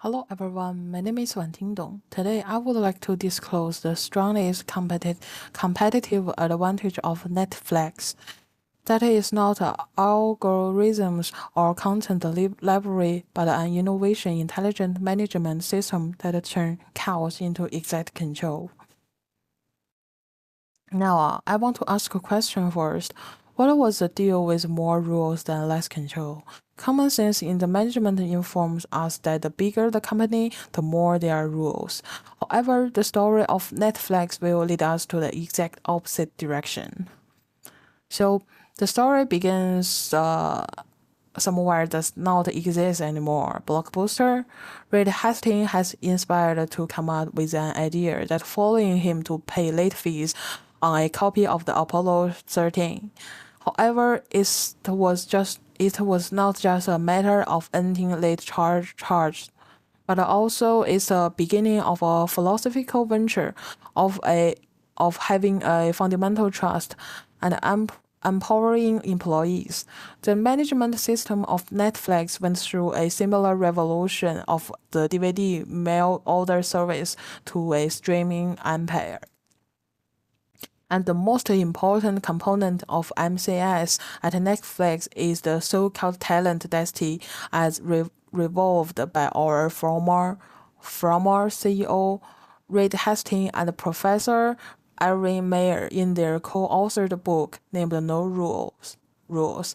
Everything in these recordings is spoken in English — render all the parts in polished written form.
Hello everyone, my name is Wanting Dong. Today I would like to disclose the strongest competitive advantage of Netflix. That is not algorithms or content library, but an innovation intelligent management system that turns chaos into exact control. Now, I want to ask a question first. What was the deal with more rules than less control? Common sense in the management informs us that the bigger the company, the more there are rules. However, the story of Netflix will lead us to the exact opposite direction. So, the story begins somewhere does not exist anymore. Blockbuster, Reed Hastings has inspired to come up with an idea that following him to pay late fees on a copy of the Apollo 13. However, it was not just a matter of ending late charge, but also it's a beginning of a philosophical venture of having a fundamental trust and empowering employees. The management system of Netflix went through a similar revolution of the DVD mail order service to a streaming empire. And the most important component of MCS at Netflix is the so-called talent density as revolved by our former CEO, Reed Hastings, and Professor Irene Mayer in their co-authored book named No Rules.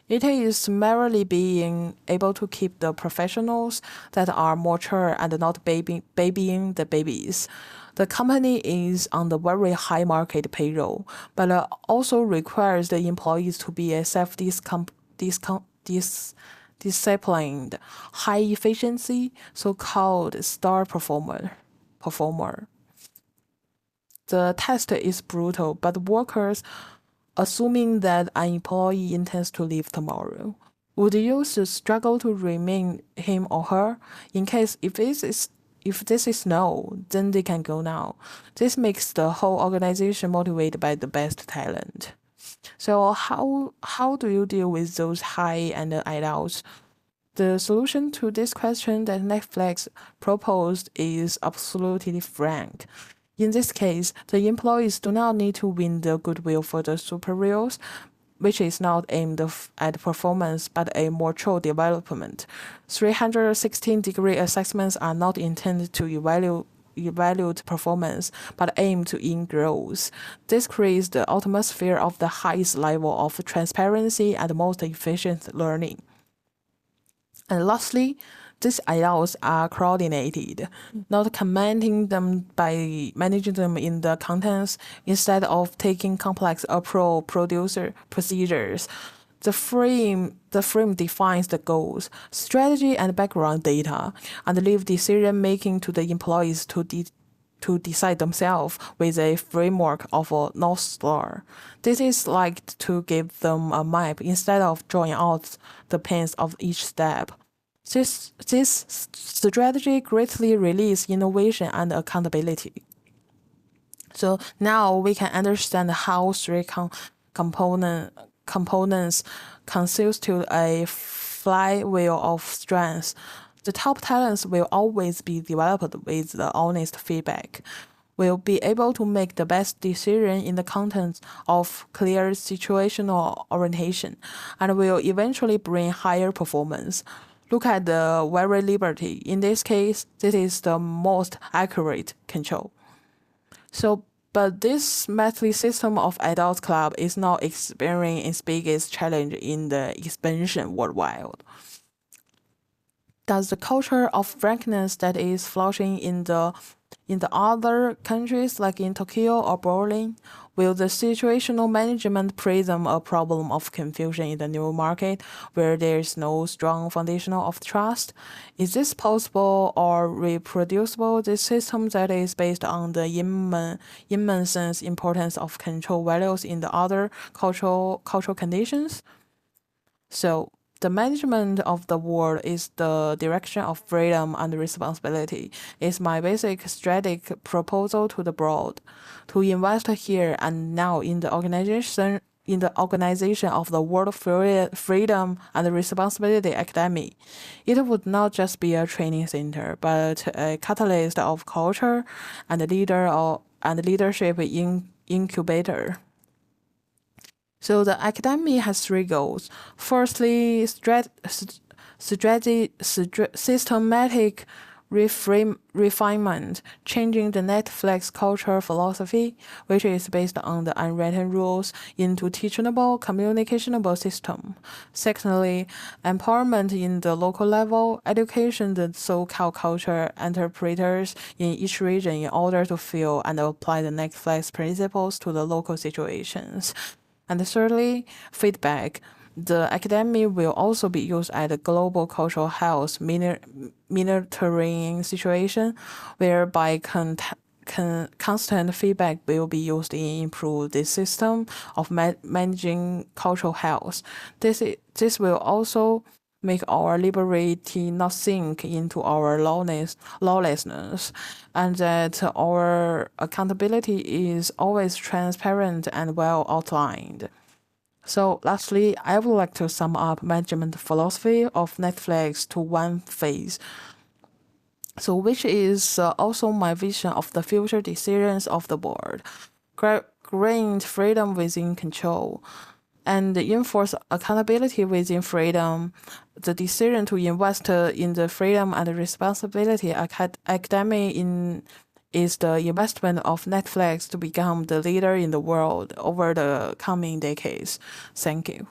It is merely being able to keep the professionals that are mature and not babying the babies. The company is on the very high market payroll, but also requires the employees to be a disciplined, high efficiency, so-called star performer. The test is brutal, but workers, assuming that an employee intends to leave tomorrow, would you struggle to remain him or her? In case if this is no, then they can go now. This makes the whole organization motivated by the best talent. So how do you deal with those high-end adults? The solution to this question that Netflix proposed is absolutely frank. In this case, the employees do not need to win the goodwill for the superiors, which is not aimed at performance but a mature development. 316-degree assessments are not intended to evaluate performance, but aim to in growth. This creates the atmosphere of the highest level of transparency and most efficient learning. And lastly, these adults are coordinated, not commenting them by managing them in the contents instead of taking complex producer procedures. The frame defines the goals, strategy, and background data, and leave decision making to the employees to decide themselves with a framework of a North Star. This is like to give them a map instead of drawing out the pains of each step. This strategy greatly releases innovation and accountability. So now we can understand how three components constitute a flywheel of strengths. The top talents will always be developed with the honest feedback, will be able to make the best decision in the context of clear situational orientation, and will eventually bring higher performance. Look at the very liberty. In this case, this is the most accurate control. But this monthly system of adult club is now experiencing its biggest challenge in the expansion worldwide. Does the culture of frankness that is flourishing in the other countries like in Tokyo or Berlin, will the situational management present a problem of confusion in the new market where there is no strong foundation of trust? Is this possible or reproducible? This system that is based on the immense importance of control values in the other cultural conditions? So the management of the world is the direction of freedom and responsibility. Is my basic strategic proposal to the board to invest here and now in the in the organization of the World Freedom and Responsibility Academy. It would not just be a training center, but a catalyst of culture and leadership incubator. So the academy has three goals. Firstly, systematic refinement, changing the Netflix culture philosophy, which is based on the unwritten rules, into teachable, communicationable system. Secondly, empowerment in the local level, education the so-called culture interpreters in each region in order to feel and apply the Netflix principles to the local situations. And thirdly, feedback. The academy will also be used as a global cultural health monitoring situation, whereby constant feedback will be used in improve the system of managing cultural health. This will also make our liberty not sink into our lawlessness, and that our accountability is always transparent and well outlined. So lastly, I would like to sum up management philosophy of Netflix to one phase. So which is also my vision of the future decisions of the board. Grant freedom within control and enforce accountability within freedom. The decision to invest in the freedom and responsibility academy is the investment of Netflix to become the leader in the world over the coming decades. Thank you.